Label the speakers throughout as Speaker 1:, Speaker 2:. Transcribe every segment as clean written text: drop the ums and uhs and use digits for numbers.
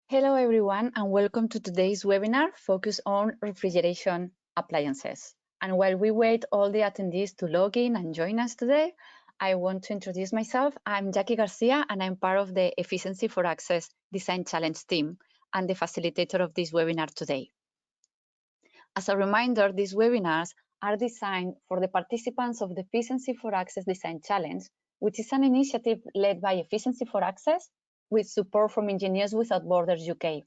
Speaker 1: Hello everyone and welcome to today's webinar focused on refrigeration appliances. And while we wait all the attendees to log in and join us today, I want to introduce myself. I'm Jackie Garcia and I'm part of the Efficiency for Access Design Challenge team and the facilitator of this webinar today. As a reminder, these webinars are designed for the participants of the Efficiency for Access Design Challenge, which is an initiative led by Efficiency for Access with support from Engineers Without Borders UK.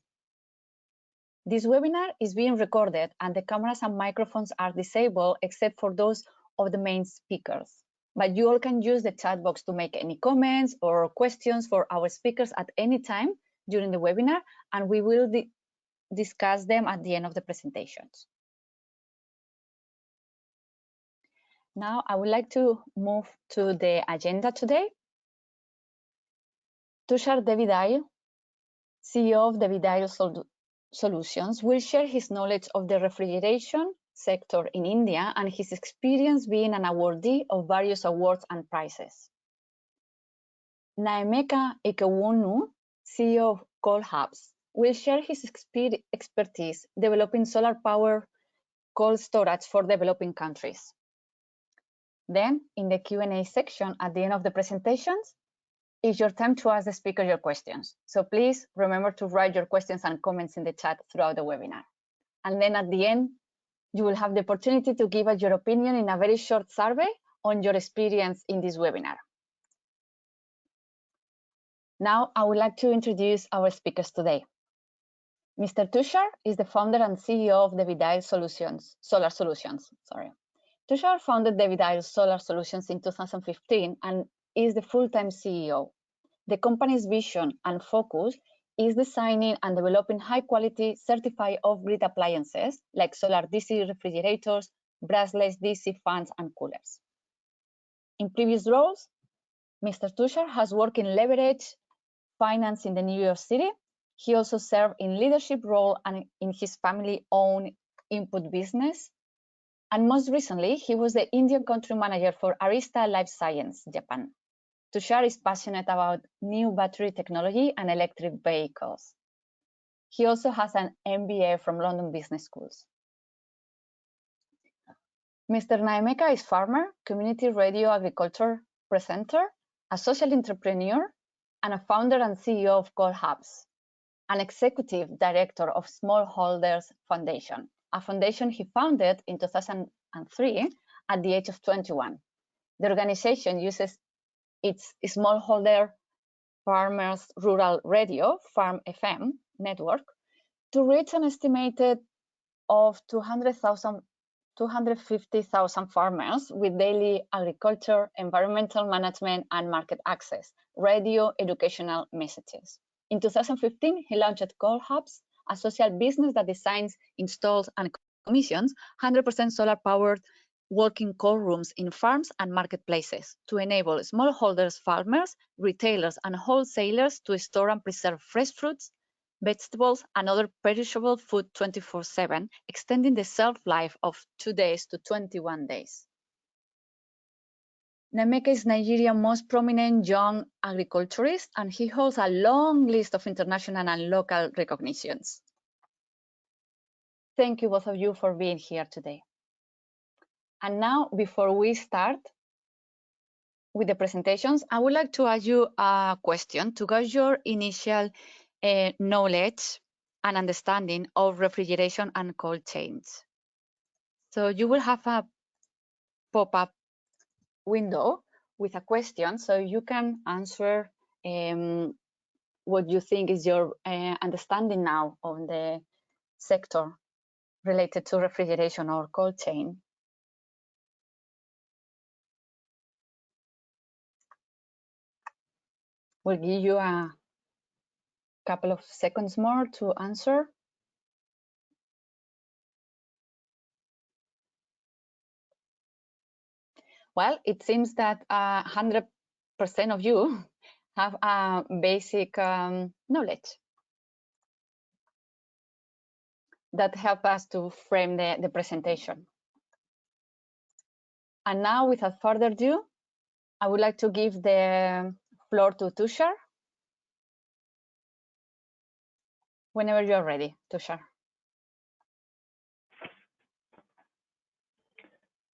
Speaker 1: This webinar is being recorded and the cameras and microphones are disabled except for those of the main speakers. But you all can use the chat box to make any comments or questions for our speakers at any time during the webinar, and we will discuss them at the end of the presentations. Now, I would like to move to the agenda today. Tushar Devidayal, CEO of Devidayal Solutions, will share his knowledge of the refrigeration sector in India and his experience being an awardee of various awards and prizes. Nnaemeka Ikegwuon, CEO of ColdHubs, will share his expertise developing solar-powered cold storage for developing countries. Then, in the Q&A section at the end of the presentations, it's your time to ask the speaker your questions. So please remember to write your questions and comments in the chat throughout the webinar. And then at the end, you will have the opportunity to give us your opinion in a very short survey on your experience in this webinar. Now, I would like to introduce our speakers today. Mr. Tushar is the founder and CEO of Devidayal Solar Solutions. Tushar founded Devidayal Solar Solutions in 2015 and is the full-time CEO. The company's vision and focus is designing and developing high-quality certified off-grid appliances like solar DC refrigerators, brushless DC fans, and coolers. In previous roles, Mr. Tushar has worked in leverage finance in the New York City. He also served in leadership role and in his family-owned input business. And most recently, he was the Indian country manager for Arista Life Science, Japan. Tushar is passionate about new battery technology and electric vehicles. He also has an MBA from London Business Schools. Mr. Nnaemeka is farmer, community radio agriculture presenter, a social entrepreneur, and a founder and CEO of ColdHubs, an executive director of Smallholders Foundation, a foundation he founded in 2003 at the age of 21. The organization uses its smallholder farmers rural radio, Farm FM network, to reach an estimated of 250,000 farmers with daily agriculture, environmental management, and market access, radio educational messages. In 2015, he launched ColdHubs, a social business that designs, installs, and commissions 100% solar-powered working cold rooms in farms and marketplaces to enable smallholders, farmers, retailers, and wholesalers to store and preserve fresh fruits, vegetables, and other perishable food 24/7, extending the shelf life of 2 days to 21 days. Nnaemeka is Nigeria's most prominent young agriculturist, and he holds a long list of international and local recognitions. Thank you, both of you, for being here today. And now, before we start with the presentations, I would like to ask you a question to gauge your initial knowledge and understanding of refrigeration and cold chains. So you will have a pop-up window with a question, so you can answer what you think is your understanding now on the sector related to refrigeration or cold chain. We'll give you a couple of seconds more to answer. Well, it seems that 100% of you have a basic knowledge that help us to frame the presentation. And now, without further ado, I would like to give the floor to Tushar. Whenever you're ready, Tushar.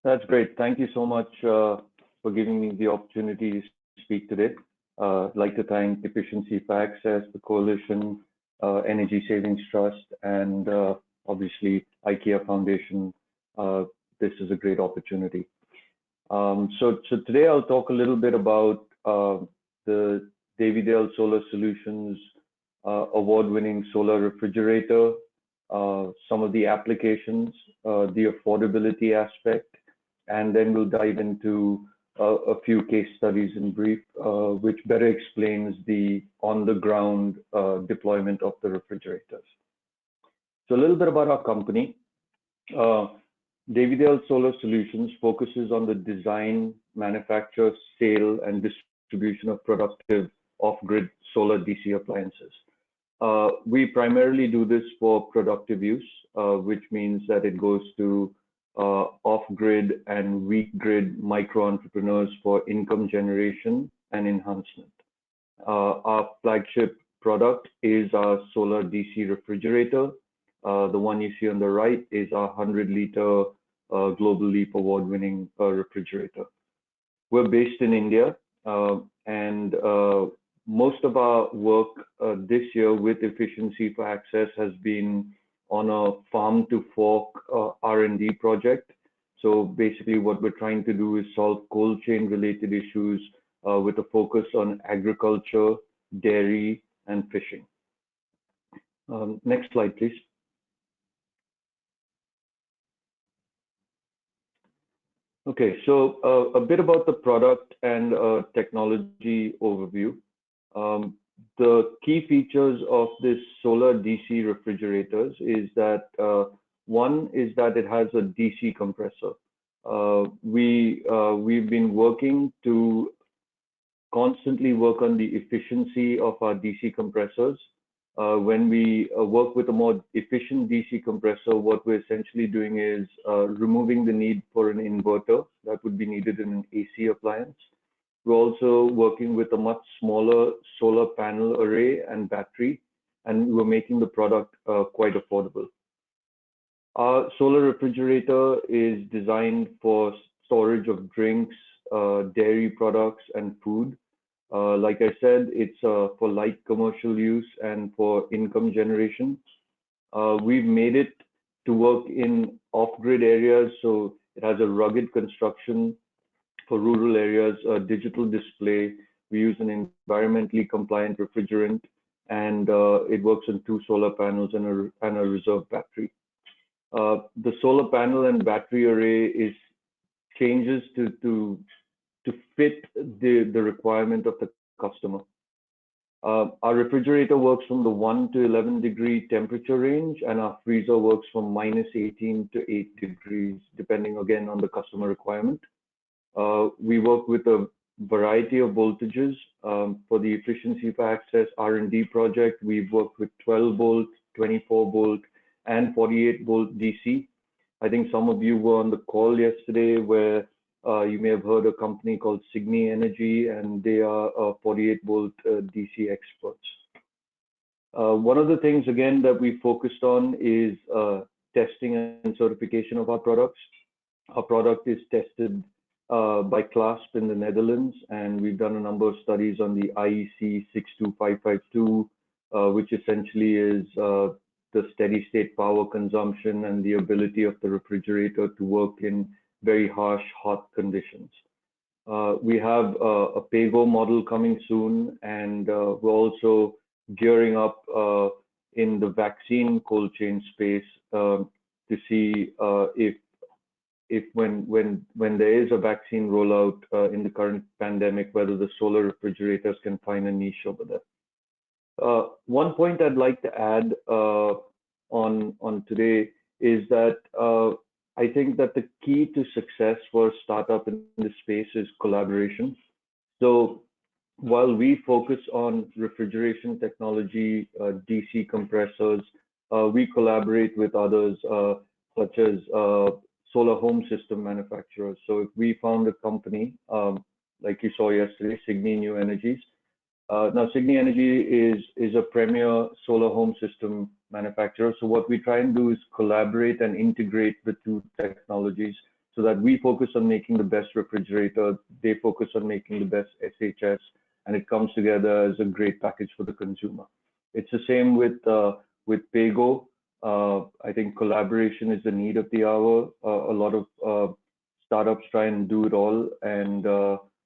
Speaker 2: That's great. Thank you so much for giving me the opportunity to speak today. I'd like to thank Efficiency for Access, the Coalition, Energy Savings Trust, and obviously IKEA Foundation. This is a great opportunity. So today I'll talk a little bit about the Devidayal Solar Solutions award-winning solar refrigerator, some of the applications, the affordability aspect, and then we'll dive into a few case studies in brief, which better explains the on-the-ground deployment of the refrigerators. So a little bit about our company. Devidayal Solar Solutions focuses on the design, manufacture, sale, and distribution of productive off-grid solar DC appliances. We primarily do this for productive use, which means that it goes to off-grid and weak-grid micro-entrepreneurs for income generation and enhancement. Our flagship product is our solar DC refrigerator. The one you see on the right is our 100-liter Global Leap award-winning refrigerator. We're based in India, and most of our work this year with Efficiency for Access has been on a farm to fork R&D project. So basically what we're trying to do is solve cold chain related issues with a focus on agriculture, dairy, and fishing. Next slide, please. Okay, so a bit about the product and technology overview. The key features of this solar DC refrigerators is that one is that it has a DC compressor. We've been working to constantly work on the efficiency of our DC compressors. When we work with a more efficient DC compressor, what we're essentially doing is removing the need for an inverter that would be needed in an AC appliance. We're also working with a much smaller solar panel array and battery, and we're making the product quite affordable. Our solar refrigerator is designed for storage of drinks, dairy products, and food. Like I said, it's for light commercial use and for income generation. We've made it to work in off-grid areas, so it has a rugged construction for rural areas, a digital display. We use an environmentally compliant refrigerant, and it works on 2 solar panels and a reserve battery. The solar panel and battery array changes to fit the requirement of the customer. Our refrigerator works from the 1 to 11 degree temperature range, and our freezer works from -18 to 8 degrees, depending again on the customer requirement. We work with a variety of voltages. For the Efficiency for Access R&D project, we've worked with 12 volt, 24 volt, and 48 volt DC. I think some of you were on the call yesterday where you may have heard a company called Signy Energy, and they are 48 volt DC experts. One of the things again that we focused on is testing and certification of our products. Our product is tested by CLASP in the Netherlands, and we've done a number of studies on the IEC 62552, which essentially is the steady state power consumption and the ability of the refrigerator to work in very harsh, hot conditions. We have a PAYGO model coming soon, and we're also gearing up in the vaccine cold chain space to see if when there is a vaccine rollout in the current pandemic, whether the solar refrigerators can find a niche over there. One point I'd like to add on today is that I think that the key to success for a startup in this space is collaboration. So while we focus on refrigeration technology, DC compressors, we collaborate with others such as solar home system manufacturers. So if we found a company, like you saw yesterday, Signy New Energies, Now, Signy Energy is a premier solar home system manufacturer. So what we try and do is collaborate and integrate the two technologies so that we focus on making the best refrigerator, they focus on making the best SHS, and it comes together as a great package for the consumer. It's the same with Paygo. I think collaboration is the need of the hour. A lot of startups try and do it all, and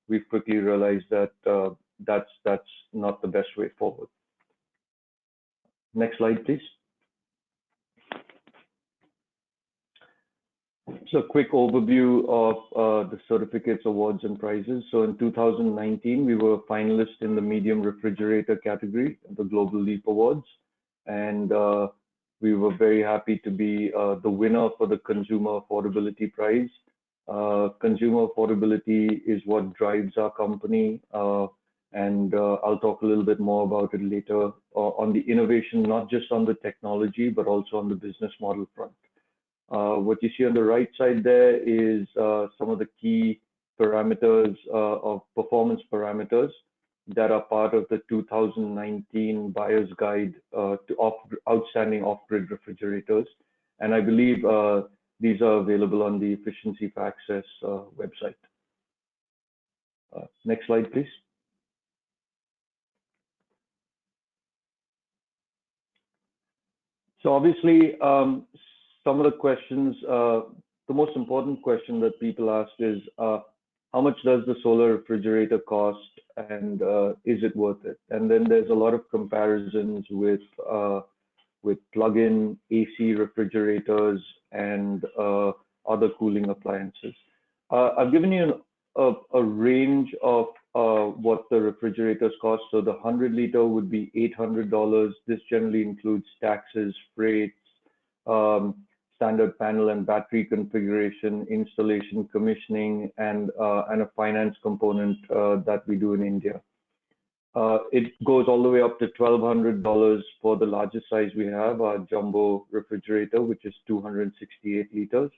Speaker 2: we've quickly realized that that's not the best way forward. Next slide, please. So a quick overview of the certificates, awards, and prizes. So in 2019, we were a finalist in the medium refrigerator category at the Global Leap Awards, and we were very happy to be the winner for the Consumer Affordability Prize. Consumer affordability is what drives our company, and I'll talk a little bit more about it later on the innovation, not just on the technology, but also on the business model front. What you see on the right side there is some of the key parameters of performance parameters that are part of the 2019 Buyer's Guide to Outstanding Off-Grid Refrigerators. And I believe these are available on the Efficiency for Access website. Next slide, please. So obviously, some of the questions, the most important question that people ask is, how much does the solar refrigerator cost, and is it worth it? And then there's a lot of comparisons with plug-in AC refrigerators and other cooling appliances. I've given you a range of what the refrigerators cost. So the 100-liter would be $800. This generally includes taxes, freights, standard panel and battery configuration, installation, commissioning, and a finance component that we do in India. It goes all the way up to $1,200 for the largest size we have, our jumbo refrigerator, which is 268 liters.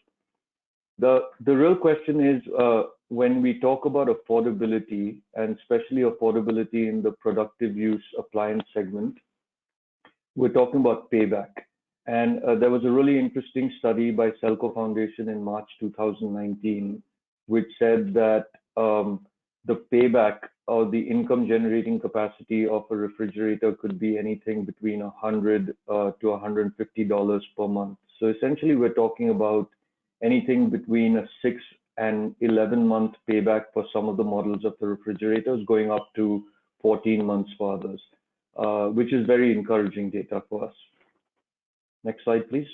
Speaker 2: The real question is, when we talk about affordability, and especially affordability in the productive use appliance segment, we're talking about payback. And there was a really interesting study by Selco Foundation in March 2019, which said that the payback or the income generating capacity of a refrigerator could be anything between $100 to $150 per month. So essentially, we're talking about anything between a 6 and 11-month payback for some of the models of the refrigerators, going up to 14 months for others, which is very encouraging data for us. Next slide, please.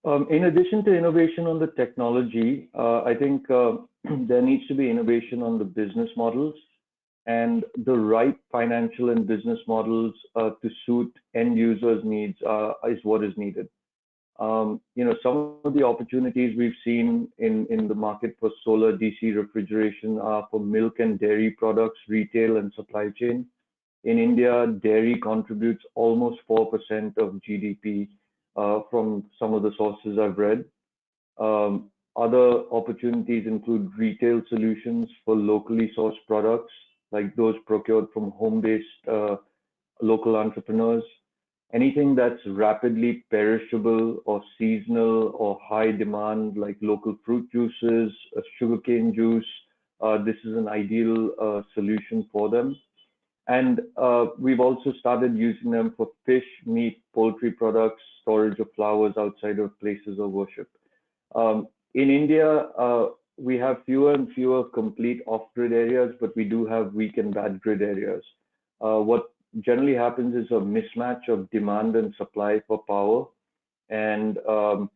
Speaker 2: In addition to innovation on the technology, I think there needs to be innovation on the business models, and the right financial and business models to suit end users' needs is what is needed. Some of the opportunities we've seen in the market for solar DC refrigeration are for milk and dairy products, retail and supply chain. In India, dairy contributes almost 4% of GDP from some of the sources I've read. Other opportunities include retail solutions for locally sourced products, like those procured from home-based local entrepreneurs. Anything that's rapidly perishable or seasonal or high demand, like local fruit juices, sugarcane juice, this is an ideal solution for them. And we've also started using them for fish, meat, poultry products, storage of flowers outside of places of worship. In India, we have fewer and fewer complete off-grid areas, but we do have weak and bad grid areas. What generally happens is a mismatch of demand and supply for power, and a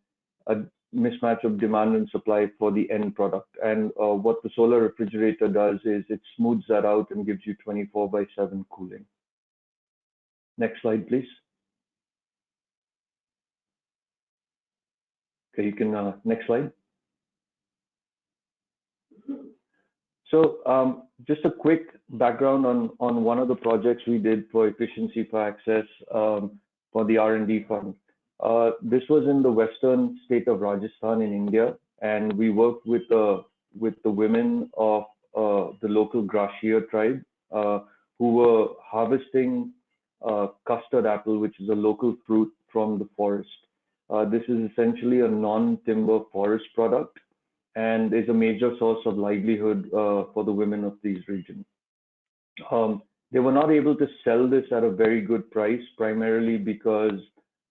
Speaker 2: mismatch of demand and supply for the end product. And what the solar refrigerator does is it smooths that out and gives you 24/7 cooling. Next slide, please. Okay, you can, next slide. So just a quick background on one of the projects we did for Efficiency for Access for the R&D fund. This was in the western state of Rajasthan in India, and we worked with a with the women of the local Gracia tribe, who were harvesting custard apple, which is a local fruit from the forest. This is essentially a non-timber forest product and is a major source of livelihood for the women of these regions. They were not able to sell this at a very good price, primarily because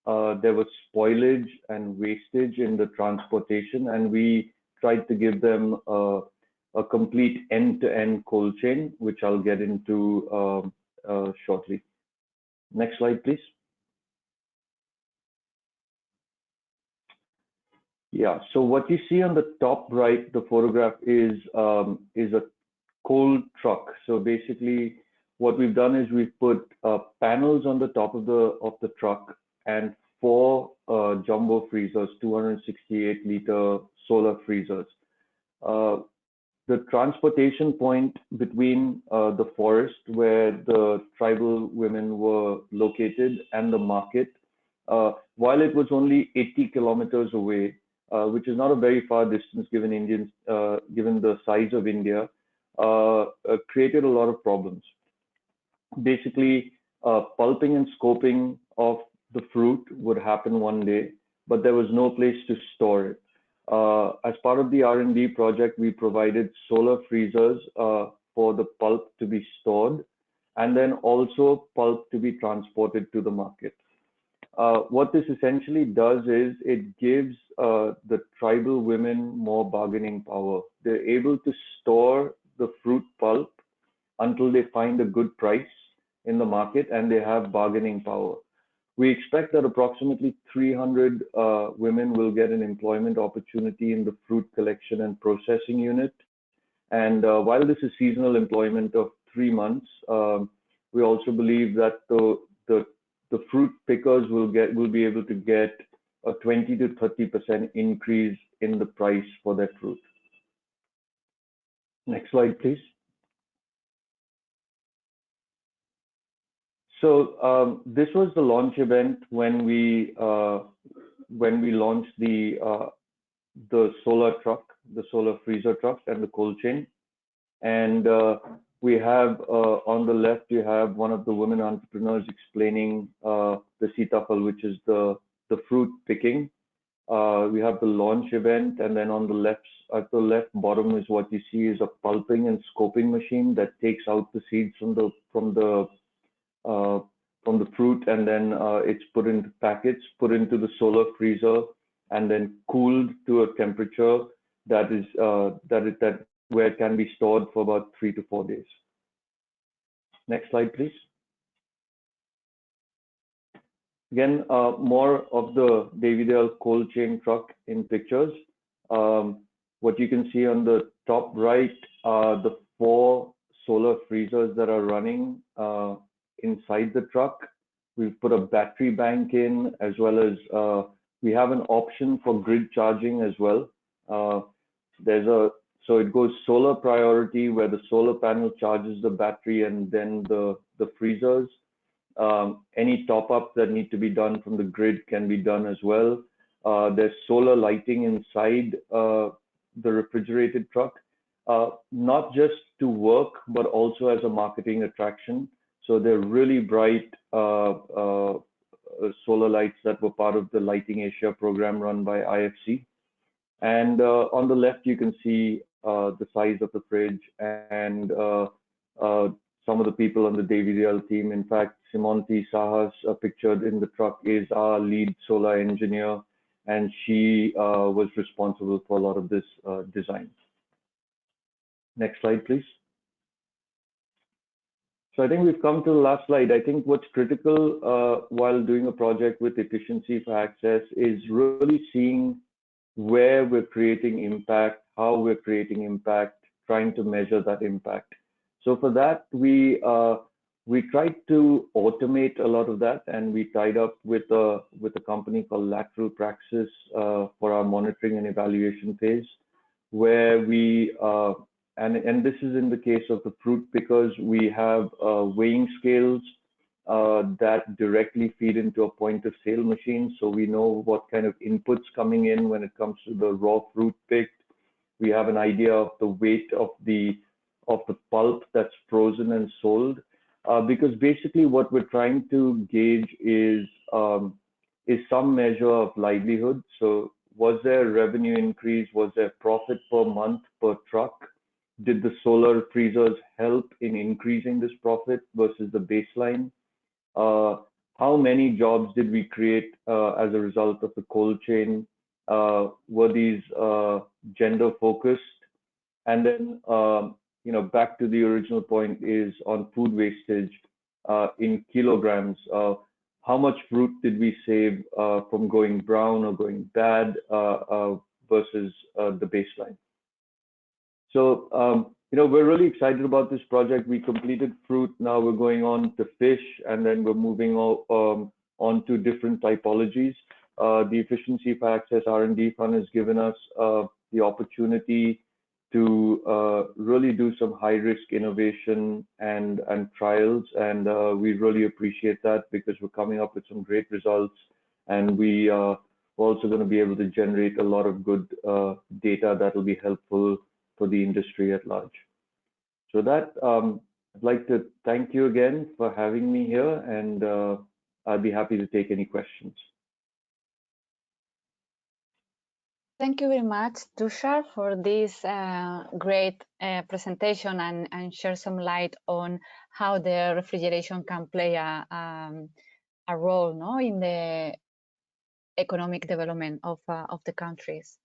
Speaker 2: there was spoilage and wastage in the transportation, and we tried to give them a complete end-to-end cold chain, which I'll get into shortly. Next slide, please. Yeah, so what you see on the top right, the photograph is a cold truck. So basically, what we've done is we've put panels on the top of the truck and four jumbo freezers, 268-liter solar freezers. The transportation point between the forest where the tribal women were located and the market, while it was only 80 kilometers away, which is not a very far distance given given the size of India, created a lot of problems. Basically, pulping and scoping of the fruit would happen one day, but there was no place to store it. As part of the R&D project, we provided solar freezers for the pulp to be stored, and then also pulp to be transported to the market. What this essentially does is it gives the tribal women more bargaining power. They're able to store the fruit pulp until they find a good price in the market, and they have bargaining power. We expect that approximately 300 women will get an employment opportunity in the fruit collection and processing unit. And while this is seasonal employment of 3 months, we also believe that the fruit pickers will be able to get a 20 to 30% increase in the price for their fruit. Next slide, please. So this was the launch event when we launched the solar truck, the solar freezer truck, and the cold chain. And we have on the left, you have one of the women entrepreneurs explaining the sitafal, which is the fruit picking. We have the launch event, and then on the left, at the left bottom is what you see is a pulping and scoping machine that takes out the seeds from the fruit, and then it's put into packets, put into the solar freezer, and then cooled to a temperature that is where it can be stored for about 3 to 4 days. Next slide, please. Again, more of the Devidayal cold chain truck in pictures. What you can see on the top right are the 4 solar freezers that are running inside the truck. We've put a battery bank in, as well as we have an option for grid charging as well. So it goes solar priority, where the solar panel charges the battery and then the freezers. Any top-ups that need to be done from the grid can be done as well. There's solar lighting inside the refrigerated truck, not just to work, but also as a marketing attraction. So they're really bright solar lights that were part of the Lighting Asia program run by IFC. And on the left, you can see the size of the fridge and some of the people on the Devidayal team. In fact, Simonti Sahas, pictured in the truck, is our lead solar engineer, and she was responsible for a lot of this design. Next slide, please. So I think we've come to the last slide. I think what's critical while doing a project with efficiency for access is really seeing where we're creating impact, how we're creating impact, trying to measure that impact. So for that, we tried to automate a lot of that, and we tied up with a company called Lateral Praxis for our monitoring and evaluation phase, where we and this is in the case of the fruit pickers, we have weighing scales that directly feed into a point of sale machine, so we know what kind of inputs coming in when it comes to the raw fruit picked. we have an idea of the weight of the pulp that's frozen and sold. Because basically what we're trying to gauge is some measure of livelihood. So was there revenue increase? Was there profit per month per truck? Did the solar freezers help in increasing this profit versus the baseline? Uh, how many jobs did we create as a result of the cold chain? Were these gender focused? And then, back to the original point is on food wastage in kilograms. How much fruit did we save from going brown or going bad versus the baseline? So, we're really excited about this project. We completed fruit. Now we're going on to fish, and then we're moving on to different typologies. The Efficiency for Access R&D Fund has given us the opportunity to really do some high-risk innovation and trials, and we really appreciate that because we're coming up with some great results, and we are also going to be able to generate a lot of good data that will be helpful for the industry at large. So that I'd like to thank you again for having me here, and I'd be happy to take any questions.
Speaker 1: Thank you very much, Tushar, for this great presentation and share some light on how the refrigeration can play a role, in the economic development of the countries.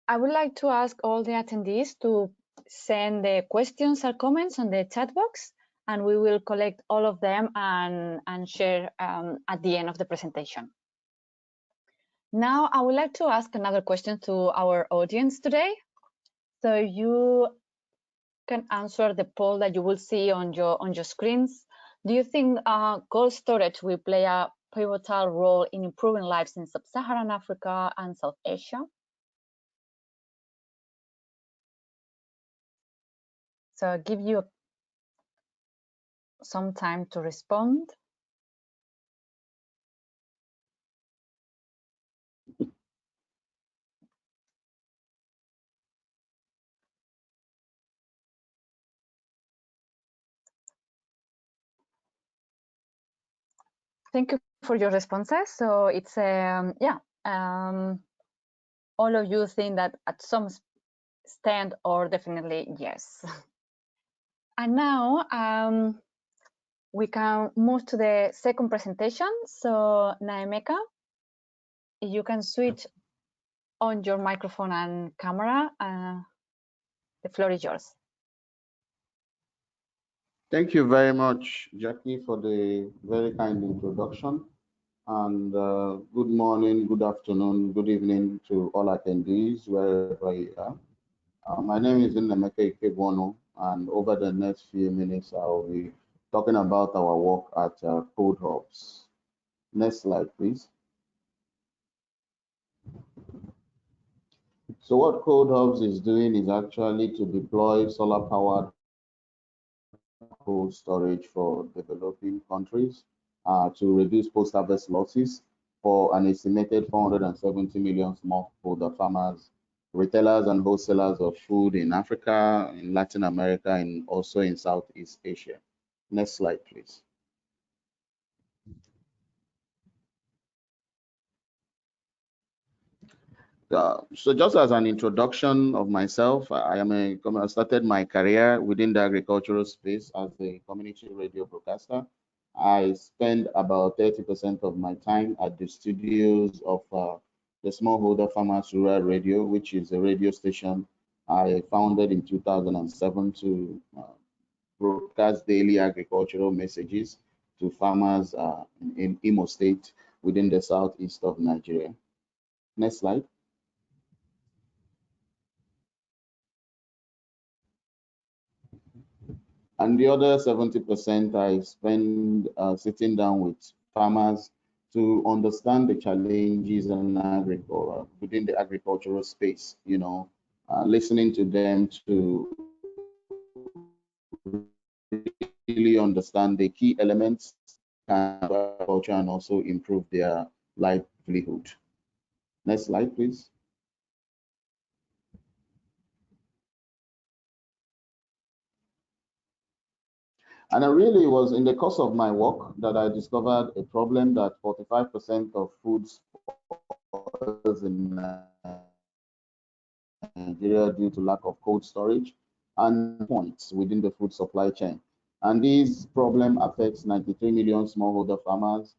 Speaker 1: I would like to ask all the attendees to send the questions or comments on the chat box, and we will collect all of them and share at the end of the presentation. Now, I would like to ask another question to our audience today. So you can answer the poll that you will see on your screens. Do you think cold storage will play a pivotal role in improving lives in sub-Saharan Africa and South Asia? So I'll give you some time to respond. Thank you for your responses. So it's all of you think that at some extent or definitely yes. And now we can move to the second presentation. So Nnaemeka, you can switch on your microphone and camera. The floor is yours.
Speaker 3: Thank you very much, Jackie, for the very kind introduction. And good morning, good afternoon, good evening to all attendees, wherever you are. My name is Nnaemeka Ikegwuon, and over the next few minutes, I'll be talking about our work at ColdHubs. Next slide, please. So what ColdHubs is doing is actually to deploy solar-powered cold storage for developing countries to reduce post-harvest losses for an estimated 470 million smallholder farmers, retailers and wholesalers of food in Africa, in Latin America, and also in Southeast Asia. Next slide, please. So just as an introduction of myself, I started my career within the agricultural space as a community radio broadcaster. I spend about 30% of my time at the studios of the Smallholder Farmers Rural Radio, which is a radio station I founded in 2007 to broadcast daily agricultural messages to farmers in Imo State within the southeast of Nigeria. Next slide. And the other 70% I spend sitting down with farmers to understand the challenges in within the agricultural space, listening to them to really understand the key elements of agriculture and also improve their livelihood. Next slide, please. And I really was in the course of my work that I discovered a problem that 45% of food spoils in Nigeria due to lack of cold storage and points within the food supply chain. And this problem affects 93 million smallholder farmers,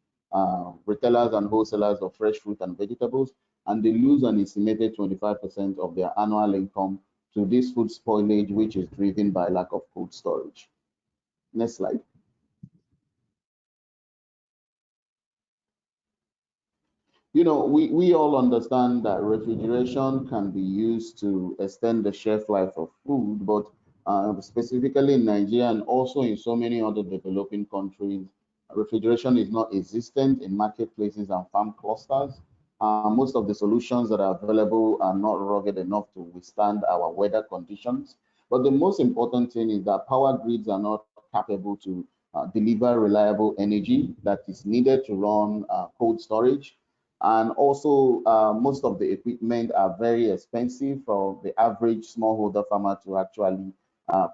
Speaker 3: retailers and wholesalers of fresh fruit and vegetables, and they lose an estimated 25% of their annual income to this food spoilage, which is driven by lack of cold storage. Next slide. You know, we all understand that refrigeration can be used to extend the shelf life of food, but specifically in Nigeria and also in so many other developing countries, refrigeration is not existent in marketplaces and farm clusters. Most of the solutions that are available are not rugged enough to withstand our weather conditions. But the most important thing is that power grids are not capable to deliver reliable energy that is needed to run cold storage. And also, most of the equipment are very expensive for the average smallholder farmer to actually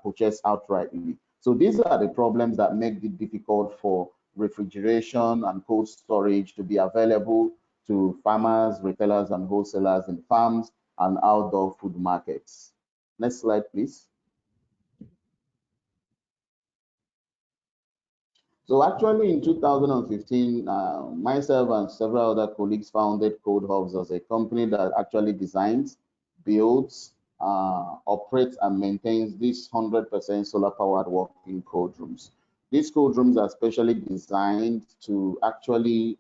Speaker 3: purchase outrightly. So these are the problems that make it difficult for refrigeration and cold storage to be available to farmers, retailers, and wholesalers in farms and outdoor food markets. Next slide, please. So actually in 2015, myself and several other colleagues founded ColdHubs as a company that actually designs, builds, operates and maintains these 100% solar powered working cold rooms. These cold rooms are specially designed to actually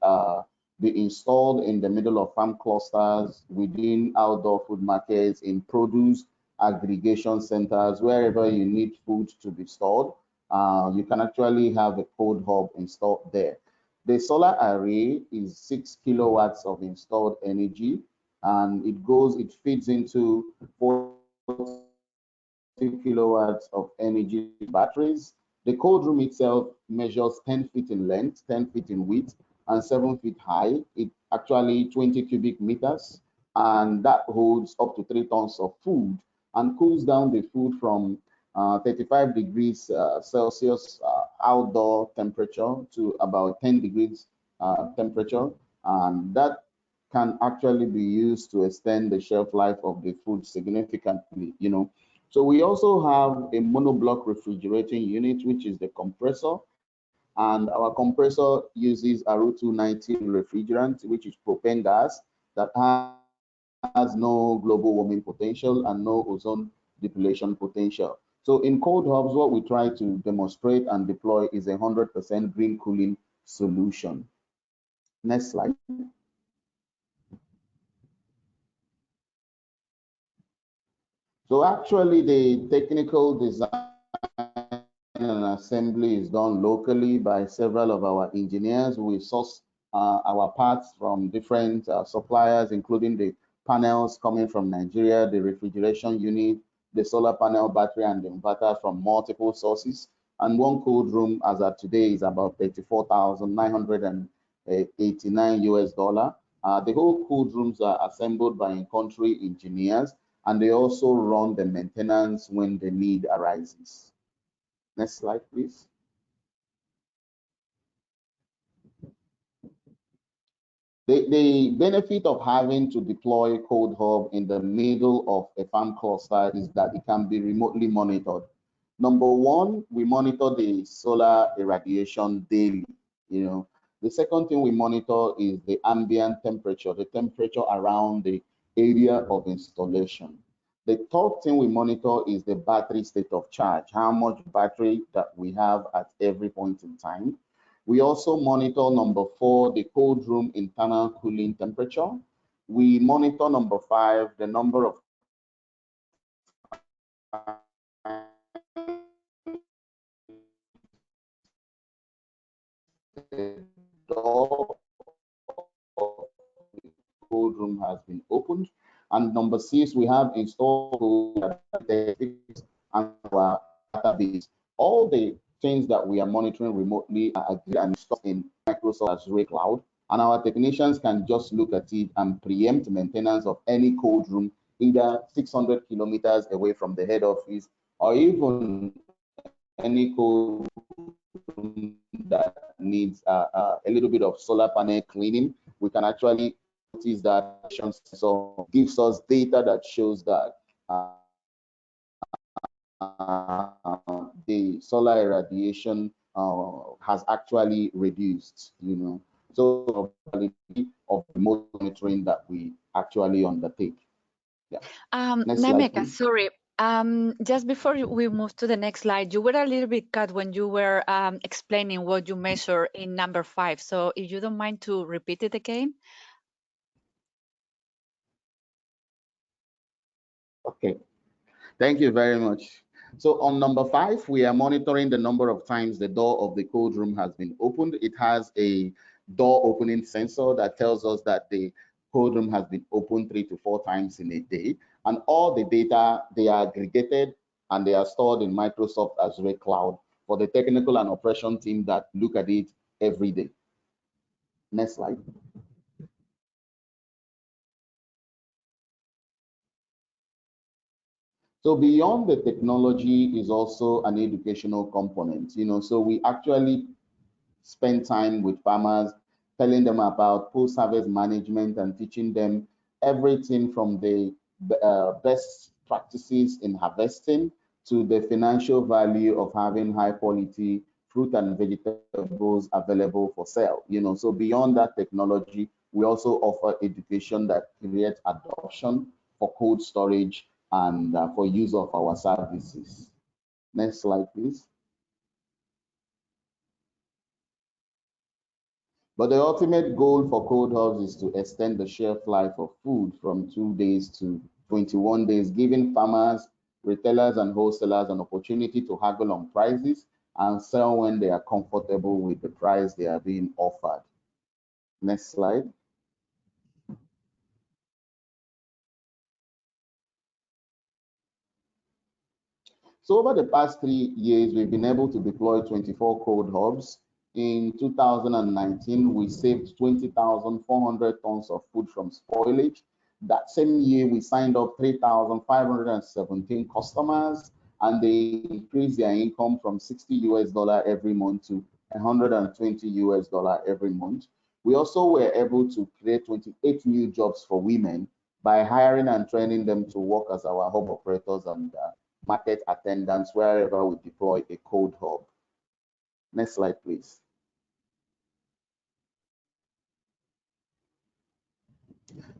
Speaker 3: be installed in the middle of farm clusters, within outdoor food markets, in produce aggregation centers, wherever you need food to be stored. You can actually have a cold hub installed there. The solar array is 6 kilowatts of installed energy, and it feeds into 40 kilowatts of energy batteries. The cold room itself measures 10 feet in length, 10 feet in width, and 7 feet high. It actually 20 cubic meters, and that holds up to 3 tons of food and cools down the food from 35 degrees Celsius outdoor temperature to about 10 degrees temperature. And that can actually be used to extend the shelf life of the food significantly, you know. So we also have a monoblock refrigerating unit, which is the compressor. And our compressor uses a Route 290 refrigerant, which is propane gas that has no global warming potential and no ozone depletion potential. So in ColdHubs, what we try to demonstrate and deploy is a 100% green cooling solution. Next slide. So actually the technical design and assembly is done locally by several of our engineers. We source our parts from different suppliers, including the panels coming from Nigeria, the refrigeration unit, the solar panel, battery, and the inverter from multiple sources. And one cold room as of today is about 34,989 US dollar. The whole cold rooms are assembled by in-country engineers, and they also run the maintenance when the need arises. Next slide, please. The benefit of having to deploy ColdHub in the middle of a farm cluster is that it can be remotely monitored. Number one, we monitor the solar irradiation daily. You know, the second thing we monitor is the ambient temperature, the temperature around the area of installation. The third thing we monitor is the battery state of charge, how much battery that we have at every point in time. We also monitor number 4, the cold room internal cooling temperature. We monitor number 5, the number of the door of the cold room has been opened. And number 6, we have installed and our database. All the things that we are monitoring remotely are and stored in Microsoft Azure Cloud, and our technicians can just look at it and preempt maintenance of any cold room, either 600 kilometers away from the head office or even any cold room that needs a little bit of solar panel cleaning, we can actually notice that sensor gives us data that shows that the solar irradiation has actually reduced, so of remote monitoring that we actually undertake. Yeah. Next slide,
Speaker 1: Nnaemeka,
Speaker 3: please.
Speaker 1: sorry. Just before we move to the next slide, you were a little bit cut when you were explaining what you measure in number 5. So if you don't mind to repeat it again.
Speaker 3: Okay. Thank you very much. So on number 5, we are monitoring the number of times the door of the cold room has been opened. It has a door opening sensor that tells us that the cold room has been opened 3 to 4 times in a day. And all the data, they are aggregated and they are stored in Microsoft Azure Cloud for the technical and operation team that look at it every day. Next slide. So beyond the technology is also an educational component, so we actually spend time with farmers, telling them about post-harvest management and teaching them everything from the best practices in harvesting to the financial value of having high quality fruit and vegetables available for sale. So beyond that technology, we also offer education that creates adoption for cold storage and for use of our services. Next slide, please. But the ultimate goal for ColdHubs is to extend the shelf life of food from 2 days to 21 days, giving farmers, retailers, and wholesalers an opportunity to haggle on prices and sell when they are comfortable with the price they are being offered. Next slide. So over the past 3 years, we've been able to deploy 24 ColdHubs. In 2019, we saved 20,400 tons of food from spoilage. That same year, we signed up 3,517 customers, and they increased their income from $60 every month to $120 every month. We also were able to create 28 new jobs for women by hiring and training them to work as our hub operators and market attendants wherever we deploy a ColdHub. Next slide, please.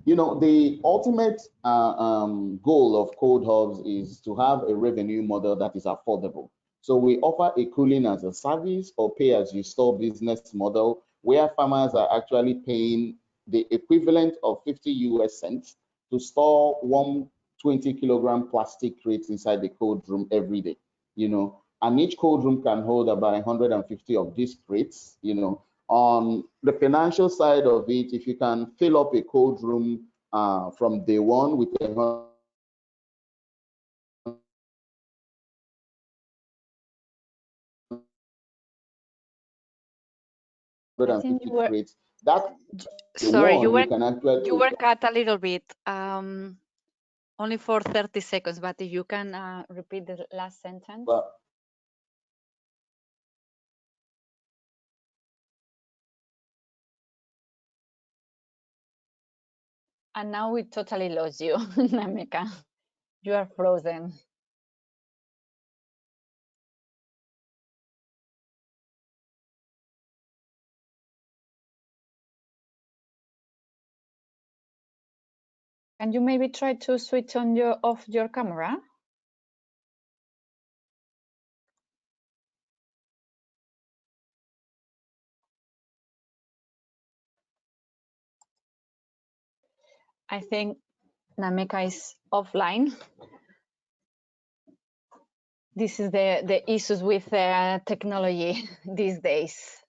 Speaker 3: The ultimate goal of ColdHubs is to have a revenue model that is affordable. So we offer a cooling as a service or pay as you store business model where farmers are actually paying the equivalent of 50 US cents to store 120 kilogram plastic crate inside the cold room every day, and each cold room can hold about 150 of these crates, On the financial side of it, if you can fill up a cold room from day one with 150 crates, that
Speaker 1: sorry, you
Speaker 3: can actually
Speaker 1: were cut a little bit. Only for 30 seconds, but if you can repeat the last sentence. And now we totally lost you, Nnaemeka. You are frozen. Can you maybe try to switch on off your camera? I think Nnaemeka is offline. This is the issues with technology these days.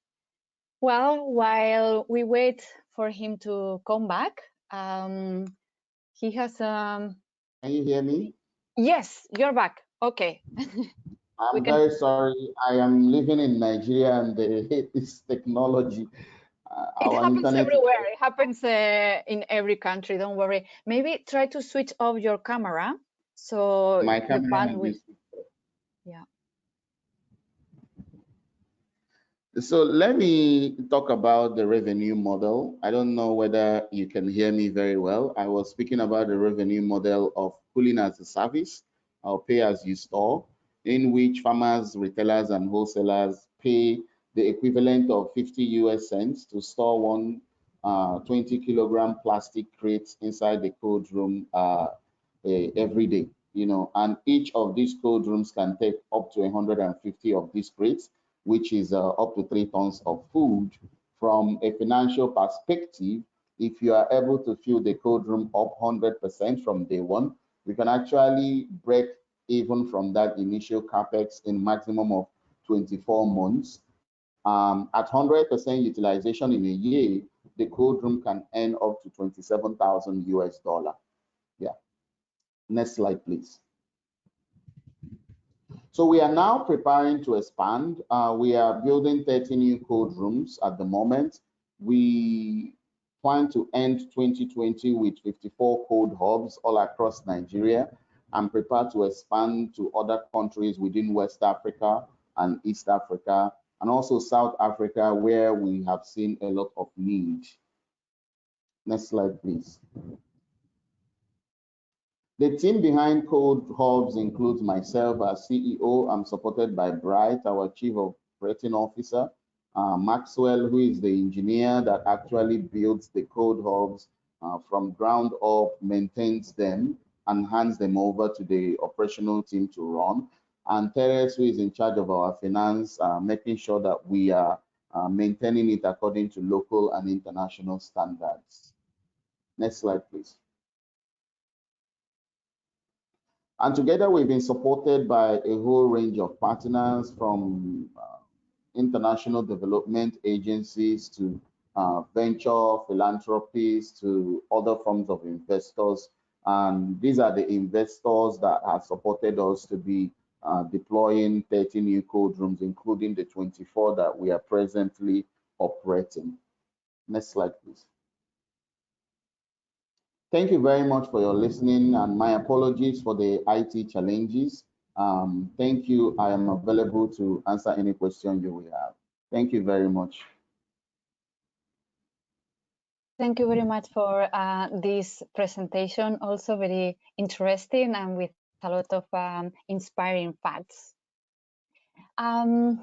Speaker 1: Well, while we wait for him to come back, he has
Speaker 3: Can you hear me?
Speaker 1: Yes, you're back. Okay.
Speaker 3: I'm very sorry. I am living in Nigeria and they hate this technology.
Speaker 1: It happens everywhere. It happens in every country. Don't worry. Maybe try to switch off your camera so
Speaker 3: my
Speaker 1: the
Speaker 3: camera
Speaker 1: pan
Speaker 3: has
Speaker 1: will.
Speaker 3: been switched off.
Speaker 1: Yeah.
Speaker 3: So let me talk about the revenue model. I don't know whether you can hear me very well. I was speaking about the revenue model of cooling as a service or pay as you store, in which farmers, retailers, and wholesalers pay the equivalent of 50 US cents to store one 20-kilogram plastic crate inside the cold room every day. And each of these cold rooms can take up to 150 of these crates, which is up to 3 tons of food. From a financial perspective, if you are able to fill the cold room up 100% from day one, we can actually break even from that initial capex in maximum of 24 months. At 100% utilization in a year, the cold room can earn up to 27,000 US dollar. Yeah. Next slide, please. So we are now preparing to expand. We are building 30 new cold rooms at the moment. We plan to end 2020 with 54 ColdHubs all across Nigeria and prepare to expand to other countries within West Africa and East Africa, and also South Africa, where we have seen a lot of need. Next slide, please. The team behind ColdHubs includes myself as CEO. I'm supported by Bright, our Chief Operating Officer, Maxwell, who is the engineer that actually builds the ColdHubs from ground up, maintains them, and hands them over to the operational team to run. And Teres, who is in charge of our finance, making sure that we are maintaining it according to local and international standards. Next slide, please. And together we've been supported by a whole range of partners, from international development agencies to venture philanthropies to other forms of investors. And these are the investors that have supported us to be deploying 30 new cold rooms, including the 24 that we are presently operating. Next slide, please. Thank you very much for your listening, and my apologies for the IT challenges. Thank you. I am available to answer any question you will have. Thank you very much.
Speaker 1: Thank you very much for this presentation, also very interesting and with a lot of inspiring facts. I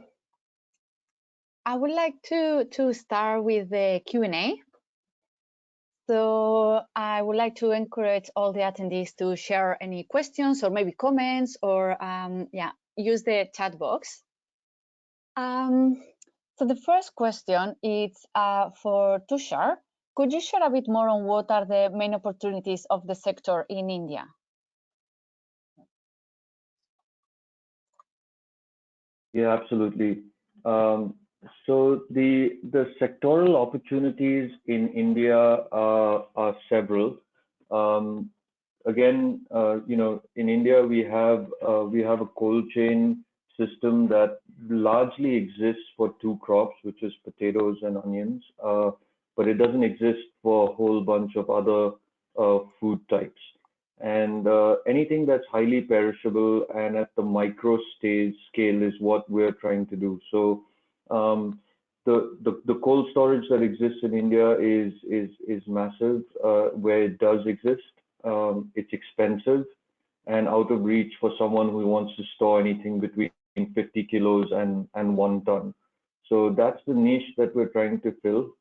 Speaker 1: would like to start with the Q&A. So I would like to encourage all the attendees to share any questions or maybe comments, or use the chat box. So the first question is for Tushar. Could you share a bit more on what are the main opportunities of the sector in India?
Speaker 2: Yeah, absolutely. So the sectoral opportunities in India are several. Again, in India we have a cold chain system that largely exists for two crops, which is potatoes and onions, but it doesn't exist for a whole bunch of other food types. And anything that's highly perishable and at the micro scale is what we're trying to do. So the cold storage that exists in India is massive, where it does exist. It's expensive and out of reach for someone who wants to store anything between 50 kilos and 1 ton. So that's the niche that we're trying to fill,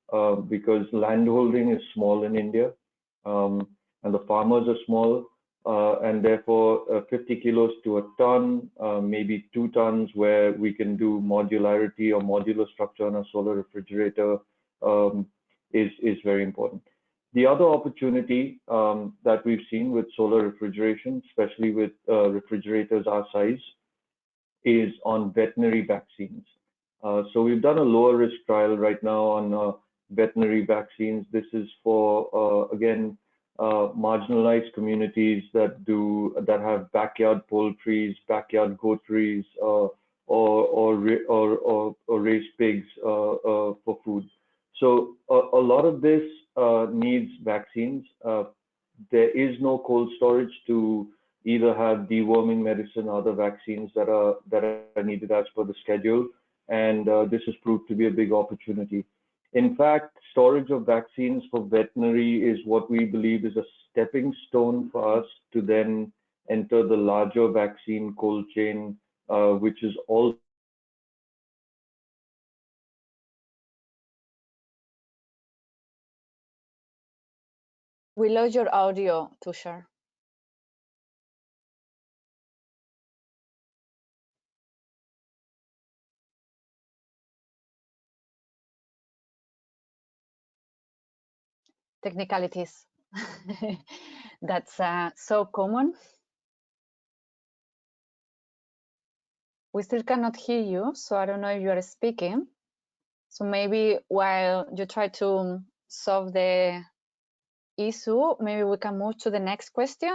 Speaker 2: because landholding is small in India, and the farmers are small, and therefore 50 kilos to a ton, maybe 2 tons, where we can do modularity or modular structure on a solar refrigerator is very important. The other opportunity that we've seen with solar refrigeration, especially with refrigerators our size, is on veterinary vaccines. So we've done a lower risk trial right now on veterinary vaccines. This is for, again, marginalized communities that have backyard poultries, backyard goatries, or raise pigs for food. So a lot of this needs vaccines. There is no cold storage to either have deworming medicine or other vaccines that are needed as per the schedule. and this has proved to be a big opportunity. In fact, storage of vaccines for veterinary is what we believe is a stepping stone for us to then enter the larger vaccine cold chain, which is all.
Speaker 1: We lost your audio, Tushar. Technicalities. That's so common. We still cannot hear you, so I don't know if you are speaking. So maybe while you try to solve the issue, maybe we can move to the next question.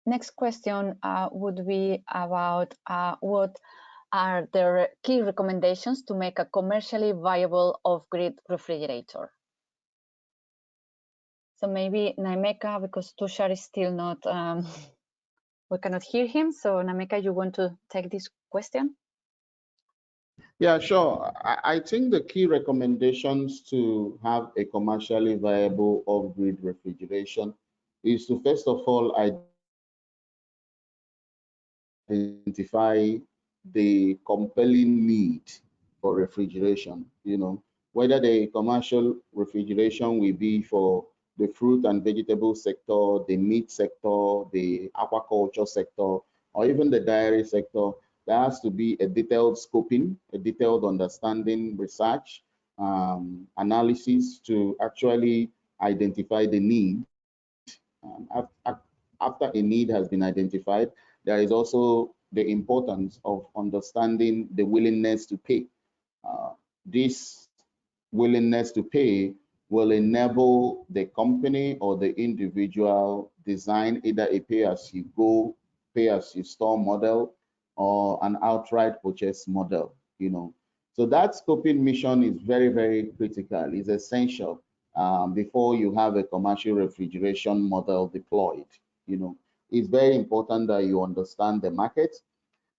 Speaker 1: Next question would be about what are the key recommendations to make a commercially viable off-grid refrigerator? So maybe Nnaemeka, because Tushar is still not, we cannot hear him. So Nnaemeka, you want to take this question?
Speaker 3: Yeah, sure. I think the key recommendations to have a commercially viable off-grid refrigeration is to first of all identify the compelling need for refrigeration, whether the commercial refrigeration will be for the fruit and vegetable sector, the meat sector, the aquaculture sector, or even the dairy sector. There has to be a detailed scoping, a detailed understanding, research, analysis to actually identify the need. After a need has been identified, there is also the importance of understanding the willingness to pay. This willingness to pay will enable the company or the individual design either a pay-as-you-go, pay-as-you-store model or an outright purchase model, So that scoping mission is very, very critical. It's essential before you have a commercial refrigeration model deployed. It's very important that you understand the market,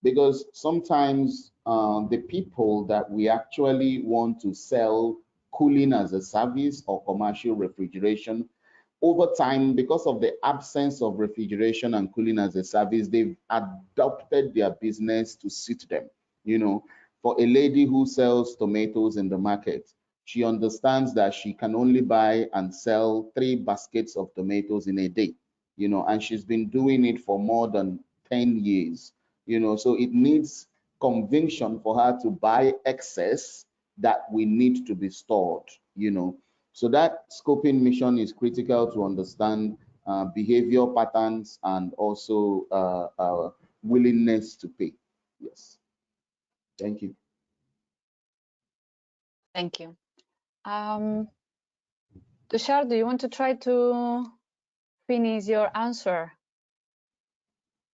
Speaker 3: because sometimes the people that we actually want to sell cooling as a service or commercial refrigeration, over time, because of the absence of refrigeration and cooling as a service, they've adopted their business to suit them. For a lady who sells tomatoes in the market, she understands that she can only buy and sell 3 baskets of tomatoes in a day, and she's been doing it for more than 10 years. So it needs conviction for her to buy excess that we need to be stored. So that scoping mission is critical to understand behavior patterns and also willingness to pay. Yes. Thank you.
Speaker 1: Thank you. Tushar, do you want to try to finish your answer?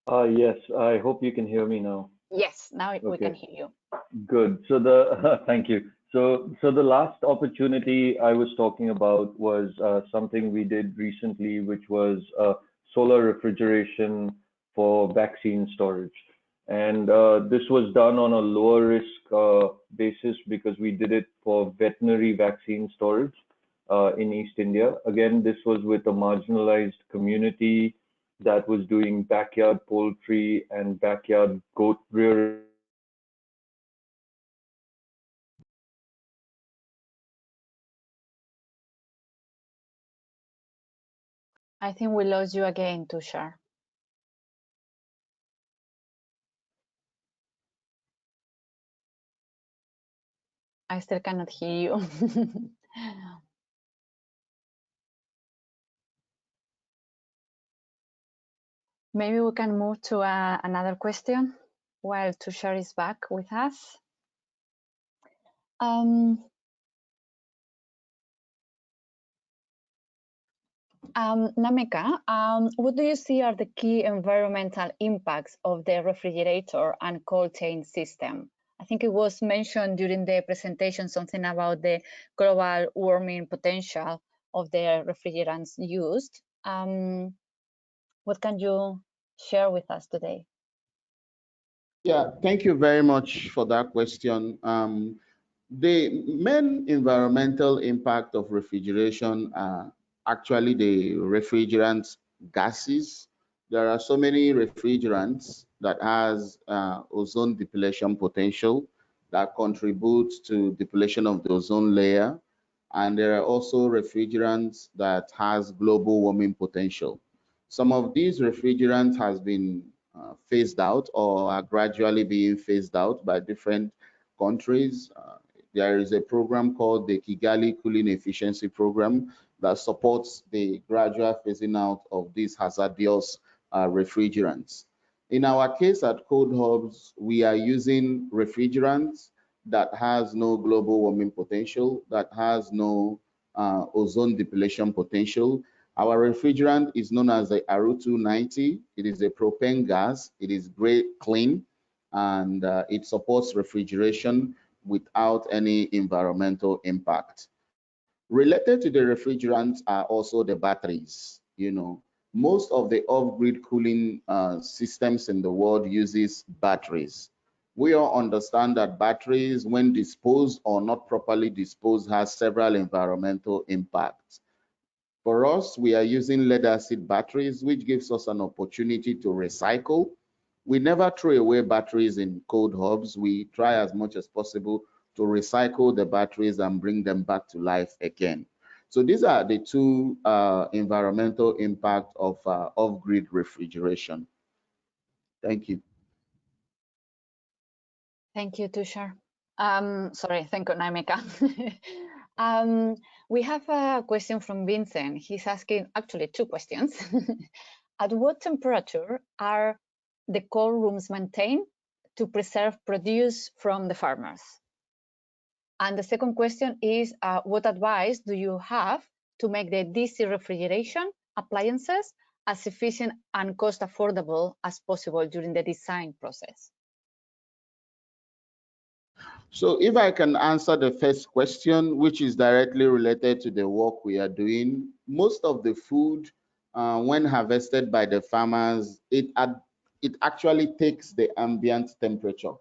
Speaker 2: Yes, I hope you can hear me now.
Speaker 1: Yes, now we can hear you.
Speaker 2: Good. So thank you. So the last opportunity I was talking about was something we did recently, which was solar refrigeration for vaccine storage. And this was done on a lower risk basis because we did it for veterinary vaccine storage in East India. Again, this was with a marginalized community that was doing backyard poultry and backyard goat rearing.
Speaker 1: I think we lost you again, Tushar. I still cannot hear you. Maybe we can move to another question while Tushar is back with us. Nnaemeka, what do you see are the key environmental impacts of the refrigerator and cold chain system? I think it was mentioned during the presentation something about the global warming potential of the refrigerants used. What can you share with us today?
Speaker 3: Yeah, thank you very much for that question. The main environmental impact of refrigeration are actually the refrigerant gases. There are so many refrigerants that has ozone depletion potential that contributes to depletion of the ozone layer. And there are also refrigerants that has global warming potential. Some of these refrigerants has been phased out or are gradually being phased out by different countries. There is a program called the Kigali Cooling Efficiency Program that supports the gradual phasing out of these hazardous refrigerants. In our case at ColdHubs, we are using refrigerants that has no global warming potential, that has no ozone depletion potential. Our refrigerant is known as the Aru-290. It is a propane gas. It is great clean, and it supports refrigeration without any environmental impact. Related to the refrigerants are also the batteries. Most of the off-grid cooling systems in the world uses batteries. We all understand that batteries, when disposed or not properly disposed, has several environmental impacts. For us, we are using lead acid batteries, which gives us an opportunity to recycle. We never throw away batteries in ColdHubs. We try as much as possible to recycle the batteries and bring them back to life again. So these are the two environmental impact of off-grid refrigeration. Thank you.
Speaker 1: Thank you, Tushar. Sorry, thank you, Nnaemeka. We have a question from Vincent. He's asking actually two questions. At what temperature are the cold rooms maintained to preserve produce from the farmers? And the second question is, what advice do you have to make the DC refrigeration appliances as efficient and cost affordable as possible during the design process?
Speaker 3: So if I can answer the first question, which is directly related to the work we are doing, most of the food, when harvested by the farmers, it actually takes the ambient temperature.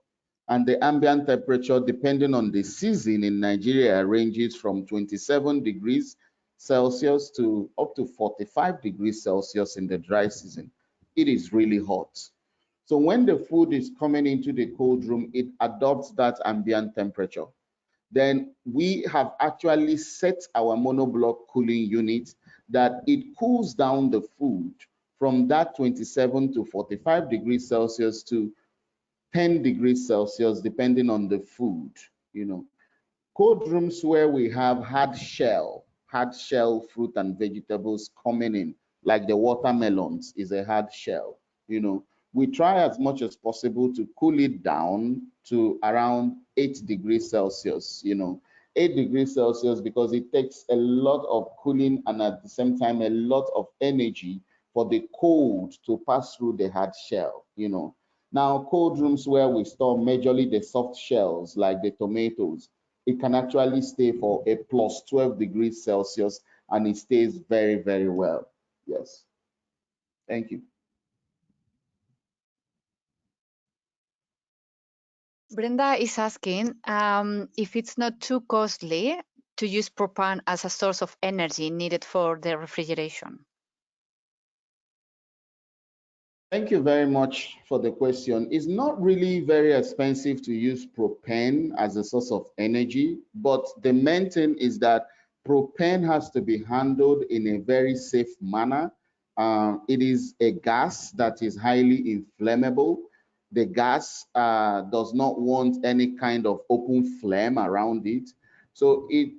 Speaker 3: And the ambient temperature, depending on the season in Nigeria, ranges from 27 degrees Celsius to up to 45 degrees Celsius in the dry season. It is really hot. So when the food is coming into the cold room, it adopts that ambient temperature. Then we have actually set our monoblock cooling unit that it cools down the food from that 27 to 45 degrees Celsius to 10 degrees Celsius, depending on the food. Cold rooms where we have hard shell fruit and vegetables coming in, like the watermelons is a hard shell. We try as much as possible to cool it down to around 8 degrees Celsius. 8 degrees Celsius, because it takes a lot of cooling and at the same time a lot of energy for the cold to pass through the hard shell. Now, cold rooms where we store majorly the soft shells, like the tomatoes, it can actually stay for a plus 12 degrees Celsius and it stays very, very well. Yes. Thank you.
Speaker 1: Brenda is asking if it's not too costly to use propane as a source of energy needed for the refrigeration.
Speaker 3: Thank you very much for the question. It's not really very expensive to use propane as a source of energy, but the main thing is that propane has to be handled in a very safe manner. It is a gas that is highly inflammable. The gas does not want any kind of open flame around it. So it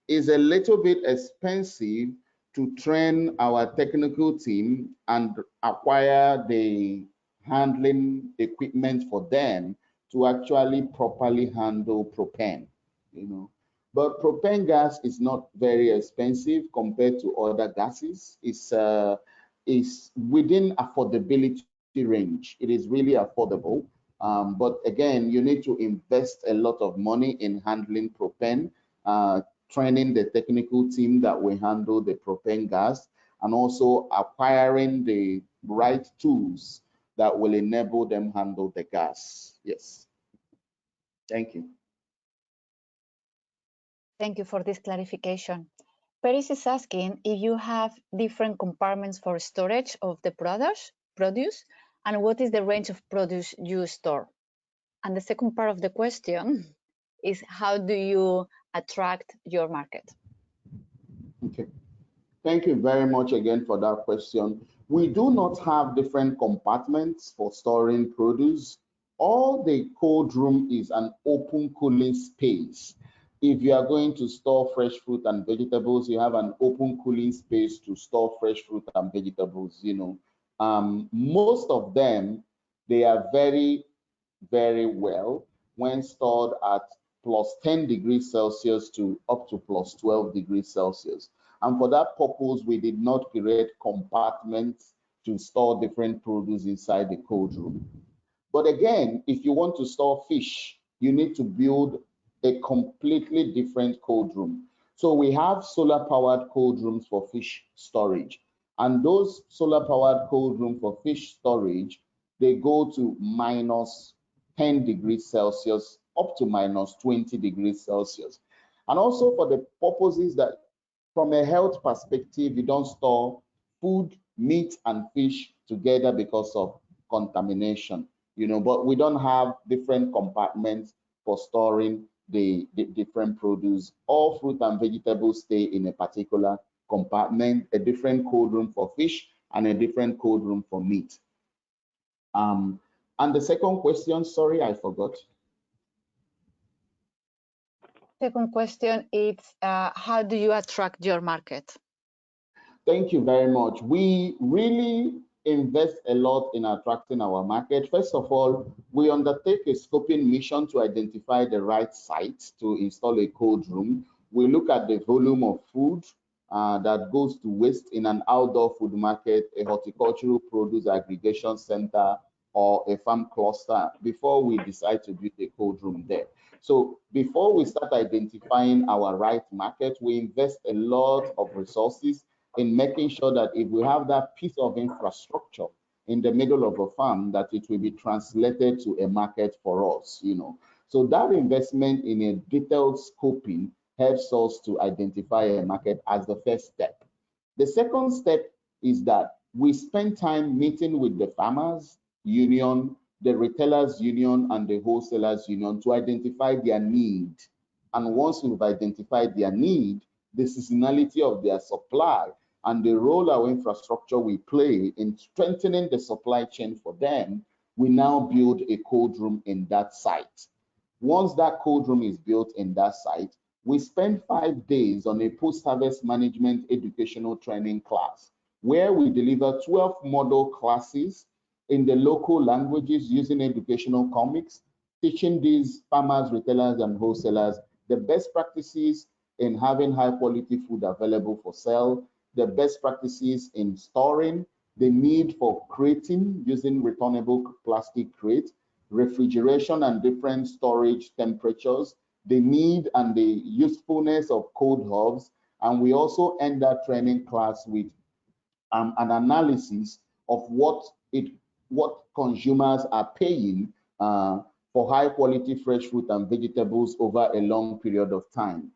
Speaker 3: is a little bit expensive to train our technical team and acquire the handling equipment for them to actually properly handle propane. But propane gas is not very expensive compared to other gases. It's within affordability range. It is really affordable. But again, you need to invest a lot of money in handling propane, training the technical team that will handle the propane gas, and also acquiring the right tools that will enable them handle the gas. Yes. Thank you.
Speaker 1: Thank you for this clarification. Paris is asking if you have different compartments for storage of the produce, and what is the range of produce you store? And the second part of the question is, how do you attract your market?
Speaker 3: Okay. Thank you very much again for that question. We do not have different compartments for storing produce. All the cold room is an open cooling space. If you are going to store fresh fruit and vegetables, you have an open cooling space to store fresh fruit and vegetables. Most of them, they are very, very well when stored at plus 10 degrees Celsius to up to plus 12 degrees Celsius. And for that purpose, we did not create compartments to store different produce inside the cold room. But again, if you want to store fish, you need to build a completely different cold room. So we have solar powered cold rooms for fish storage. And those solar powered cold rooms for fish storage, they go to minus 10 degrees Celsius up to minus 20 degrees Celsius. And also for the purposes that from a health perspective, you don't store food, meat, and fish together because of contamination, but we don't have different compartments for storing the different produce. All fruit and vegetables stay in a particular compartment, a different cold room for fish and a different cold room for meat. And the second question, sorry, I forgot.
Speaker 1: Second question is, how do you attract your market?
Speaker 3: Thank you very much. We really invest a lot in attracting our market. First of all, we undertake a scoping mission to identify the right site to install a cold room. We look at the volume of food that goes to waste in an outdoor food market, a horticultural produce aggregation center, or a farm cluster before we decide to build a cold room there. So before we start identifying our right market, we invest a lot of resources in making sure that if we have that piece of infrastructure in the middle of a farm, that it will be translated to a market for us, So that investment in a detailed scoping helps us to identify a market as the first step. The second step is that we spend time meeting with the farmers union, the retailers union, and the wholesalers union to identify their need. And once we've identified their need, the seasonality of their supply, and the role our infrastructure will play in strengthening the supply chain for them, we now build a cold room in that site. Once that cold room is built in that site, we spend 5 days on a post-harvest management educational training class where we deliver 12 model classes in the local languages using educational comics, teaching these farmers, retailers, and wholesalers the best practices in having high quality food available for sale, the best practices in storing, the need for crating using returnable plastic crate, refrigeration and different storage temperatures, the need and the usefulness of ColdHubs. And we also end that training class with an analysis of what consumers are paying for high quality fresh fruit and vegetables over a long period of time.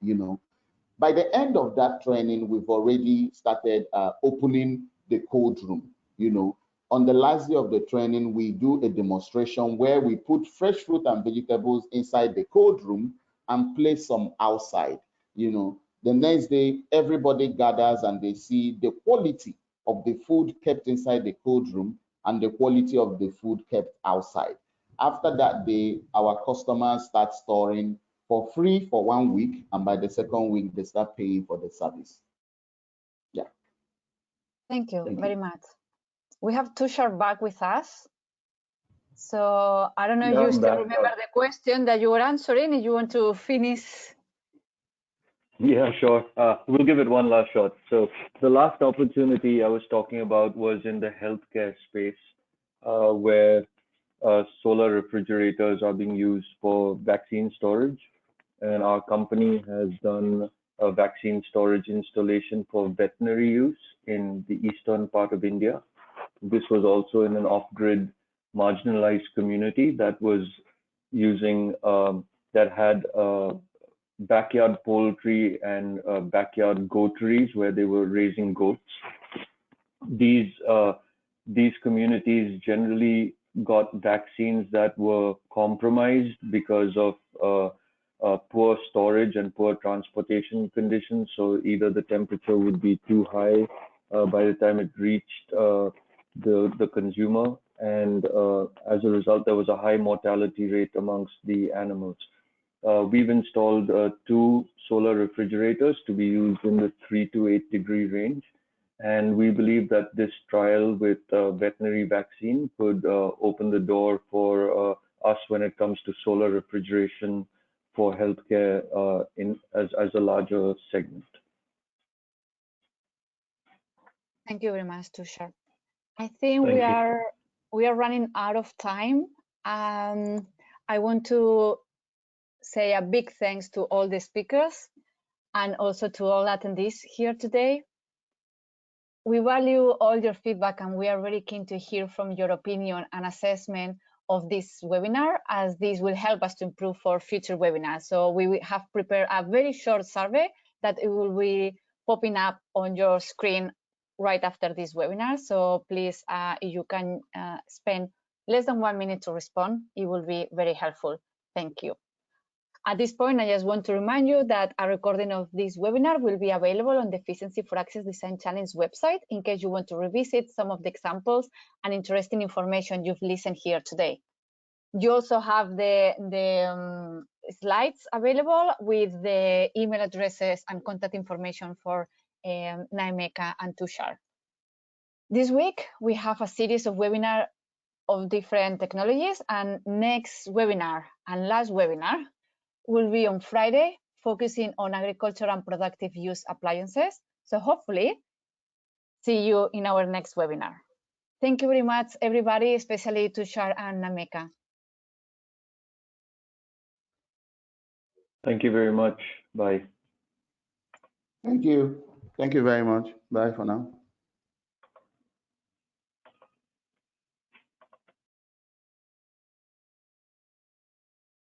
Speaker 3: By the end of that training, we've already started opening the cold room. On the last day of the training, we do a demonstration where we put fresh fruit and vegetables inside the cold room and place some outside. The next day, everybody gathers and they see the quality of the food kept inside the cold room and the quality of the food kept outside. After that day, our customers start storing for free for 1 week, and by the second week, they start paying for the service. Yeah.
Speaker 1: Thank you very much. We have Tushar back with us. So I don't know if you still remember the question that you were answering, if you want to finish.
Speaker 2: Yeah, sure. We'll give it one last shot. So the last opportunity I was talking about was in the healthcare space, where solar refrigerators are being used for vaccine storage. And our company has done a vaccine storage installation for veterinary use in the eastern part of India. This was also in an off-grid marginalized community that was using that had backyard poultry and backyard goateries where they were raising goats. These communities generally got vaccines that were compromised because of poor storage and poor transportation conditions. So either the temperature would be too high by the time it reached the consumer, and as a result, there was a high mortality rate amongst the animals. We've installed 2 solar refrigerators to be used in the 3 to 8 degree range. And we believe that this trial with veterinary vaccine could open the door for us when it comes to solar refrigeration for healthcare as a larger segment.
Speaker 1: Thank you very much, Tushar. I think we are running out of time. I want to say a big thanks to all the speakers and also to all attendees here today. We value all your feedback, and we are very keen to hear from your opinion and assessment of this webinar, as this will help us to improve for future webinars. So we have prepared a very short survey that it will be popping up on your screen right after this webinar. So please, if you can spend less than 1 minute to respond, it will be very helpful. Thank you. At this point, I just want to remind you that a recording of this webinar will be available on the Efficiency for Access Design Challenge website in case you want to revisit some of the examples and interesting information you've listened here today. You also have the slides available with the email addresses and contact information for Nnaemeka and Tushar. This week, we have a series of webinars of different technologies, and next webinar and last webinar will be on Friday, focusing on agriculture and productive use appliances. So hopefully, see you in our next webinar. Thank you very much, everybody, especially Tushar and Nnaemeka.
Speaker 2: Thank you very much. Bye.
Speaker 3: Thank you. Thank you very much. Bye for now.